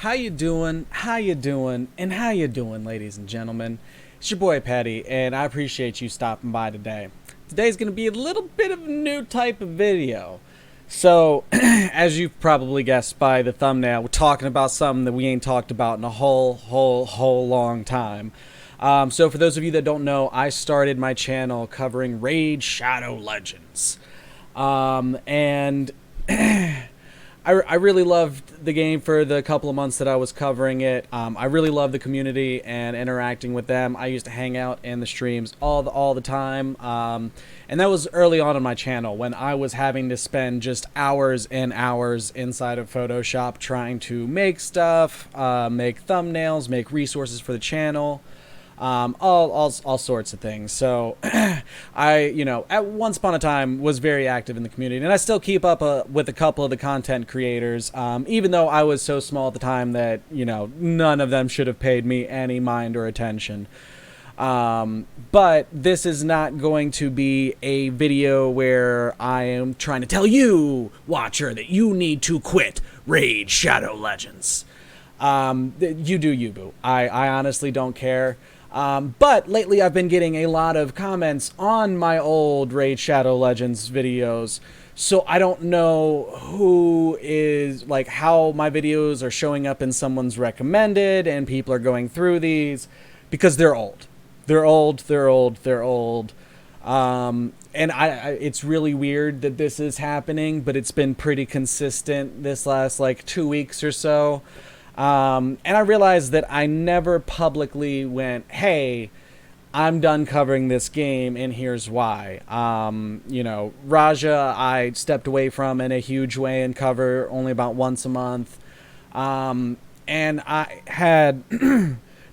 How you doing? How you doing? And how you doing, ladies and gentlemen? It's your boy Petty, and I appreciate you stopping by today. Today's going to be a little bit of a new type of video. So, as you've probably guessed by the thumbnail, we're talking about something that we ain't talked about in a whole long time. So for those of you that don't know, I started my channel covering Raid Shadow Legends. And I really loved the game for the couple of months that I was covering it. I really loved the community and interacting with them. I used to hang out in the streams all the time. And that was early on my channel when I was having to spend just hours and hours inside of Photoshop trying to make stuff, make thumbnails, make resources for the channel. All sorts of things. So at once upon a time was very active in the community, and I still keep up with a couple of the content creators, even though I was so small at the time that, none of them should have paid me any mind or attention. But this is not going to be a video where I am trying to tell you, watcher, that you need to quit Raid Shadow Legends. You do you, boo. I honestly don't care. But lately I've been getting a lot of comments on my old Raid Shadow Legends videos, so I don't know how my videos are showing up in someone's recommended, and people are going through these because they're old. They're old. And it's really weird that this is happening, but it's been pretty consistent this last 2 weeks or so. And I realized that I never publicly went, hey, I'm done covering this game, and here's why. Raja, I stepped away from in a huge way and cover only about once a month. And I had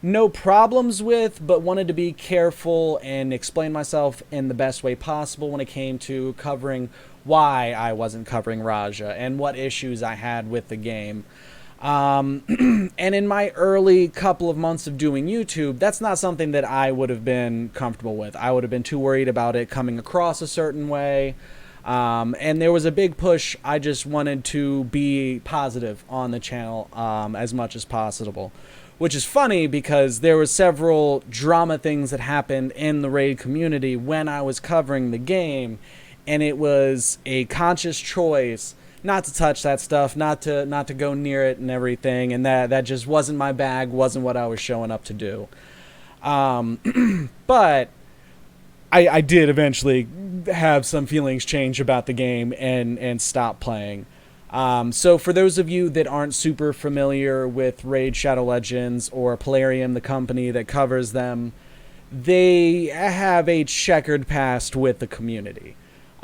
no problems with, but wanted to be careful and explain myself in the best way possible when it came to covering why I wasn't covering Raja and what issues I had with the game. And in my early couple of months of doing YouTube, that's not something that I would have been comfortable with. I would have been too worried about it coming across a certain way. And there was a big push. I just wanted to be positive on the channel as much as possible. Which is funny because there were several drama things that happened in the Raid community when I was covering the game. And it was a conscious choice not to touch that stuff, not to go near it and everything, and that just wasn't my bag, wasn't what I was showing up to do. But I did eventually have some feelings change about the game and stop playing. So for those of you that aren't super familiar with Raid Shadow Legends or Plarium, the company that covers them, they have a checkered past with the community.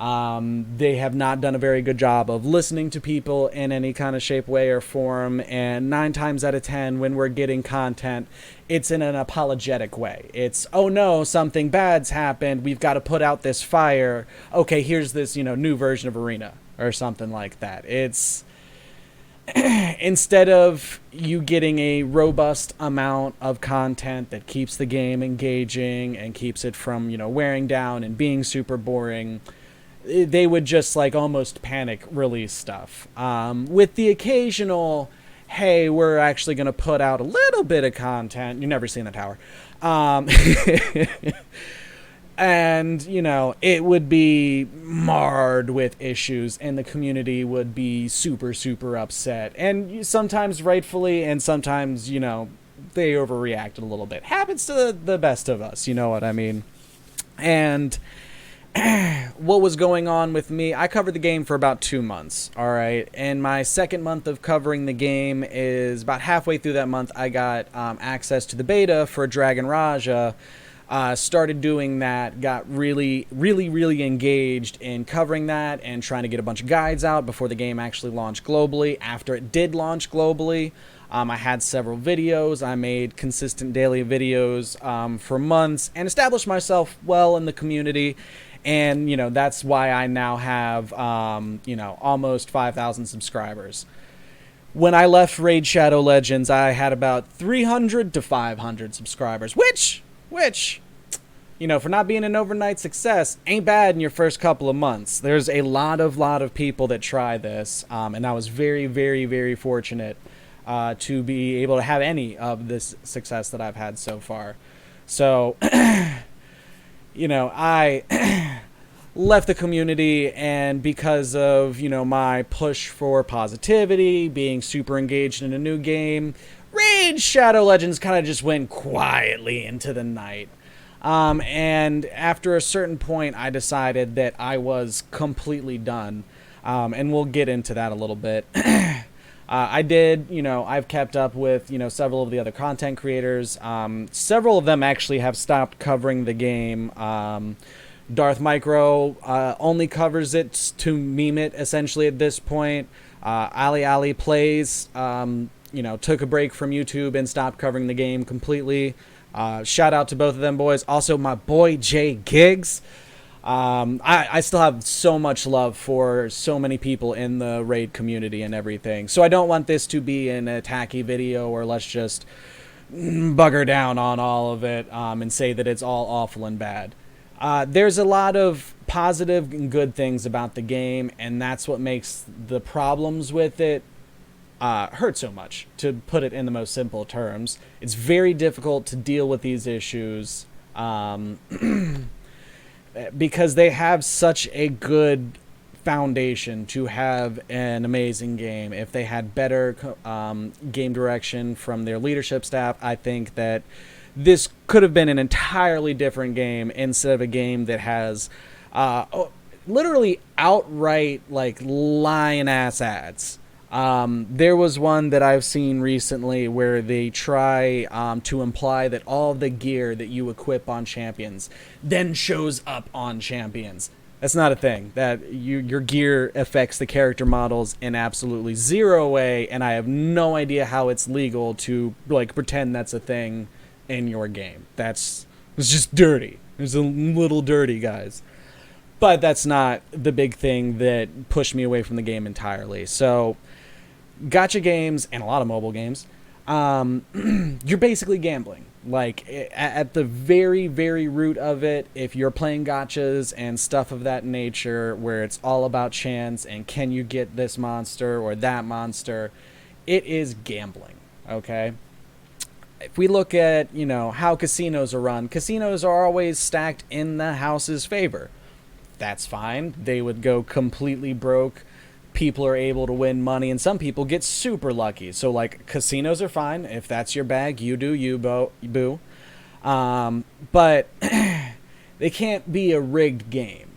They have not done a very good job of listening to people in any kind of shape, way, or form, and 9 times out of 10, when we're getting content, it's in an apologetic way. It's, oh no, something bad's happened, we've got to put out this fire, okay, here's this, new version of Arena, or something like that. It's, instead of you getting a robust amount of content that keeps the game engaging and keeps it from, wearing down and being super boring, they would just almost panic release stuff with the occasional, hey, we're actually going to put out a little bit of content. You've never seen the tower. And it would be marred with issues, and the community would be super upset, and sometimes rightfully, and sometimes they overreacted a little bit. Happens to the best of us, you know what I mean? And what was going on with me, I covered the game for about 2 months, alright? And my second month of covering the game is about halfway through that month. I got access to the beta for Dragon Raja, started doing that, got really engaged in covering that and trying to get a bunch of guides out before the game actually launched globally. After it did launch globally, I had several videos. I made consistent daily videos for months and established myself well in the community. And, that's why I now have, almost 5,000 subscribers. When I left Raid Shadow Legends, I had about 300 to 500 subscribers, which, for not being an overnight success, ain't bad in your first couple of months. There's a lot of people that try this, and I was very fortunate to be able to have any of this success that I've had so far. So, I left the community, and because of, my push for positivity, being super engaged in a new game, Raid Shadow Legends kind of just went quietly into the night. And after a certain point, I decided that I was completely done. And we'll get into that a little bit. I did, I've kept up with, several of the other content creators. Several of them actually have stopped covering the game. Darth Micro only covers it to meme it, essentially, at this point. Ali Ali Plays, took a break from YouTube and stopped covering the game completely. Shout out to both of them boys. Also, my boy Jay Giggs. I still have so much love for so many people in the raid community and everything. So I don't want this to be an attacky video, or let's just bugger down on all of it and say that it's all awful and bad. There's a lot of positive and good things about the game, and that's what makes the problems with it hurt so much, to put it in the most simple terms. It's very difficult to deal with these issues because they have such a good foundation to have an amazing game. If they had better game direction from their leadership staff, I think that this could have been an entirely different game, instead of a game that has literally outright lion-ass ads. There was one that I've seen recently where they try to imply that all the gear that you equip on champions then shows up on champions. That's not a thing. That your gear affects the character models in absolutely zero way, and I have no idea how it's legal to pretend that's a thing in your game. It's just dirty. It's a little dirty, guys. But that's not the big thing that pushed me away from the game entirely. So, gacha games, and a lot of mobile games, you're basically gambling. At the very, very root of it, if you're playing gachas and stuff of that nature, where it's all about chance and can you get this monster or that monster, it is gambling, okay? If we look at, how casinos are run, casinos are always stacked in the house's favor. That's fine. They would go completely broke. People are able to win money, and some people get super lucky. So, casinos are fine. If that's your bag, you do you, boo. But they can't be a rigged game.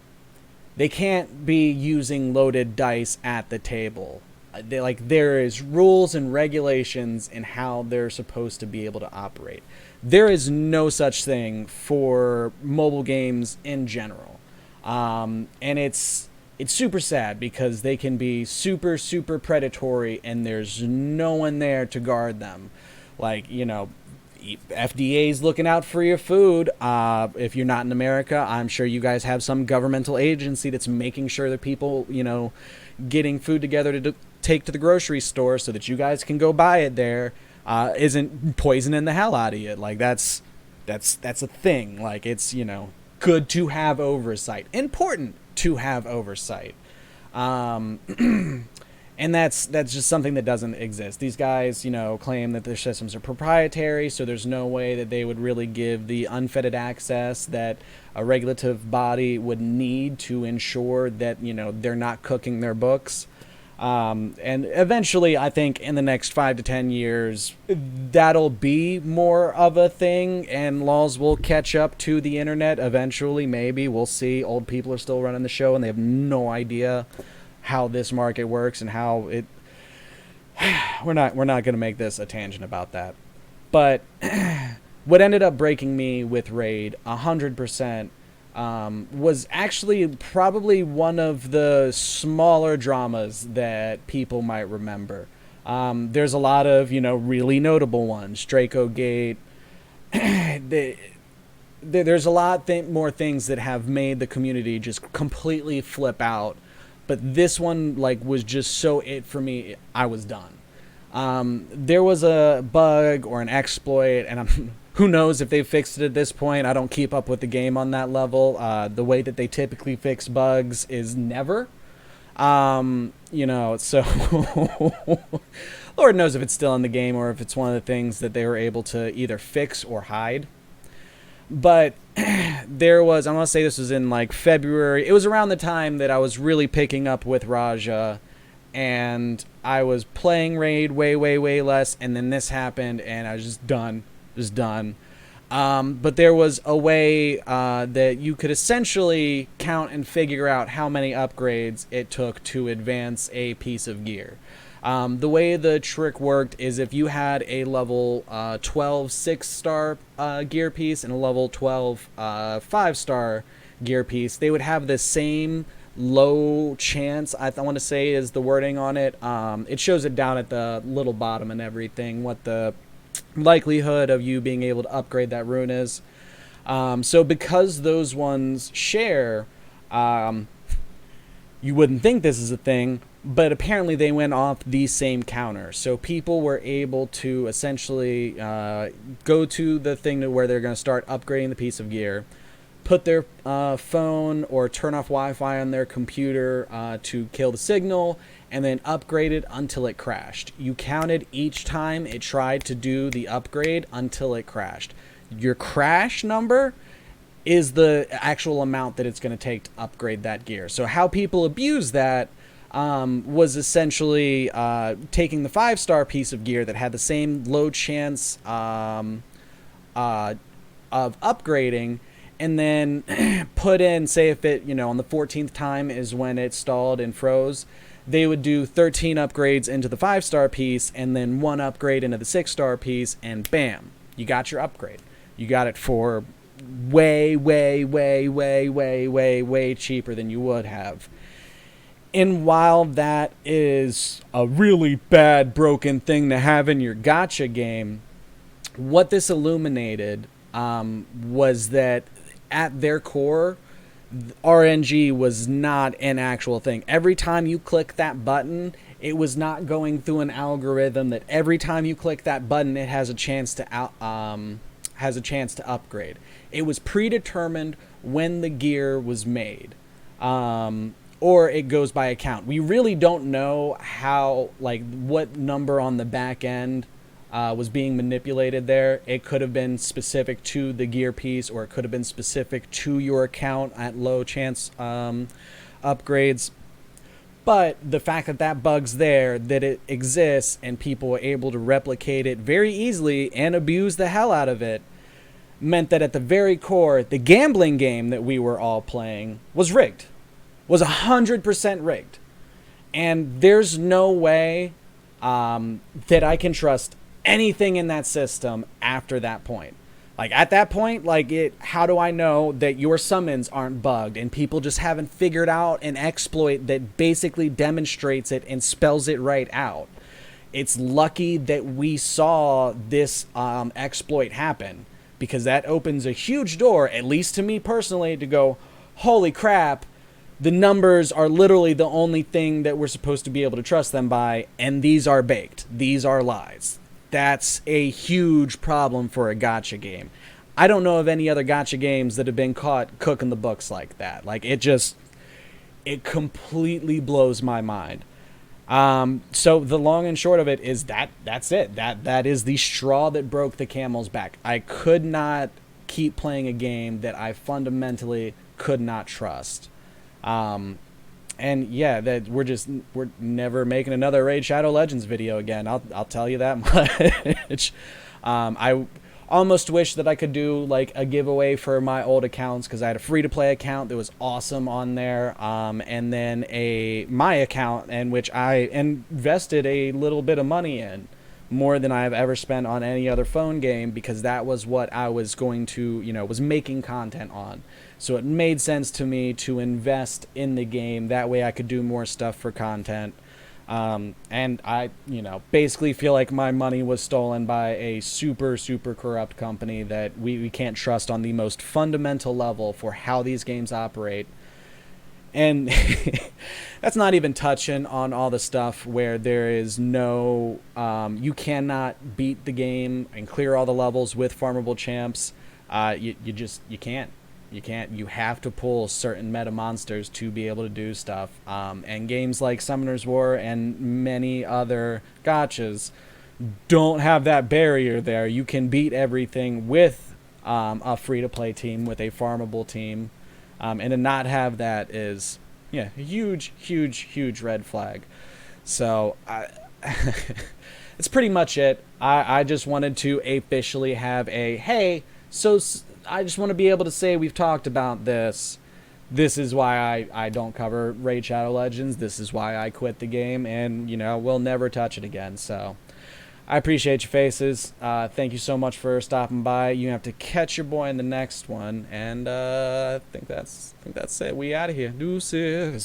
They can't be using loaded dice at the table. There is rules and regulations in how they're supposed to be able to operate. There is no such thing for mobile games in general. And it's super sad because they can be super, super predatory, and there's no one there to guard them. FDA's looking out for your food. If you're not in America, I'm sure you guys have some governmental agency that's making sure that people, getting food together to take to the grocery store so that you guys can go buy it there, isn't poisoning the hell out of you. That's a thing. It's, good to have oversight. Important to have oversight. And that's just something that doesn't exist. These guys, claim that their systems are proprietary, so there's no way that they would really give the unfettered access that a regulative body would need to ensure that, they're not cooking their books. And eventually, I think in the next 5 to 10 years, that'll be more of a thing, and laws will catch up to the internet eventually. Maybe we'll see. Old people are still running the show, and they have no idea how this market works and how it. We're not going to make this a tangent about that. But what ended up breaking me with Raid 100%. Was actually probably one of the smaller dramas that people might remember. There's a lot of, really notable ones. Draco Gate. There's a lot more things that have made the community just completely flip out. But this one, was just so it for me, I was done. There was a bug or an exploit, and who knows if they fixed it at this point. I don't keep up with the game on that level. The way that they typically fix bugs is never. So Lord knows if it's still in the game or if it's one of the things that they were able to either fix or hide. But there was, I want to say this was in like February. It was around the time that I was really picking up with Raja, and I was playing Raid way, way, way less, and then this happened, and I was just done. Just done. But there was a way that you could essentially count and figure out how many upgrades it took to advance a piece of gear. The way the trick worked is if you had a level 12 6-star gear piece and a level 12 5-star gear piece, they would have the same low chance, I want to say is the wording on it. It shows it down at the little bottom and everything, what the likelihood of you being able to upgrade that rune is. So because those ones share, you wouldn't think this is a thing, but apparently they went off the same counter. So people were able to essentially go to the thing to where they're going to start upgrading the piece of gear, put their phone or turn off Wi-Fi on their computer to kill the signal, and then upgrade it until it crashed. You counted each time it tried to do the upgrade until it crashed. Your crash number is the actual amount that it's going to take to upgrade that gear. So how people abuse that was essentially taking the 5-star piece of gear that had the same low chance of upgrading, and then put in, say if it, on the 14th time is when it stalled and froze, they would do 13 upgrades into the 5-star piece and then 1 upgrade into the 6-star piece, and bam, you got your upgrade. You got it for way, way, way, way, way, way, way cheaper than you would have. And while that is a really bad, broken thing to have in your gacha game, what this illuminated was that at their core, RNG was not an actual thing. Every time you click that button, it was not going through an algorithm that every time you click that button, it has a chance to upgrade. It was predetermined when the gear was made. Or it goes by account. We really don't know how, what number on the back end was being manipulated there. It could have been specific to the gear piece, or it could have been specific to your account at low chance upgrades. But the fact that that bug's there, that it exists, and people were able to replicate it very easily and abuse the hell out of it, meant that at the very core, the gambling game that we were all playing was rigged. Was 100% rigged. And there's no way that I can trust anything in that system after that point. At that point, how do I know that your summons aren't bugged and people just haven't figured out an exploit that basically demonstrates it and spells it right out? It's lucky that we saw this exploit happen, because that opens a huge door, at least to me personally, to go, holy crap, the numbers are literally the only thing that we're supposed to be able to trust them by, and these are baked. These are lies. That's a huge problem for a gacha game. I don't know of any other gacha games that have been caught cooking the books like that. It completely blows my mind. So the long and short of it is that's it. That is the straw that broke the camel's back. I could not keep playing a game that I fundamentally could not trust. And yeah, that we're never making another Raid Shadow Legends video again. I'll tell you that much. I almost wish that I could do a giveaway for my old accounts, because I had a free-to-play account that was awesome on there, and then my account in which I invested a little bit of money in, more than I've ever spent on any other phone game, because that was what I was going to, was making content on. So it made sense to me to invest in the game. That way I could do more stuff for content. And I, basically feel like my money was stolen by a super, super corrupt company that we can't trust on the most fundamental level for how these games operate. And that's not even touching on all the stuff where there is no, you cannot beat the game and clear all the levels with farmable champs. You can't. You have to pull certain meta monsters to be able to do stuff. And games like Summoner's War and many other gotchas don't have that barrier there. You can beat everything with a free-to-play team, with a farmable team. And to not have that is, yeah, a huge, huge, huge red flag. So that's pretty much it. I just wanted to officially have a, hey, so I just want to be able to say we've talked about this. This is why I don't cover Raid Shadow Legends. This is why I quit the game, and, you know, we'll never touch it again. So I appreciate your faces. Thank you so much for stopping by. You have to catch your boy in the next one, and I think that's it. We out of here. Deuces.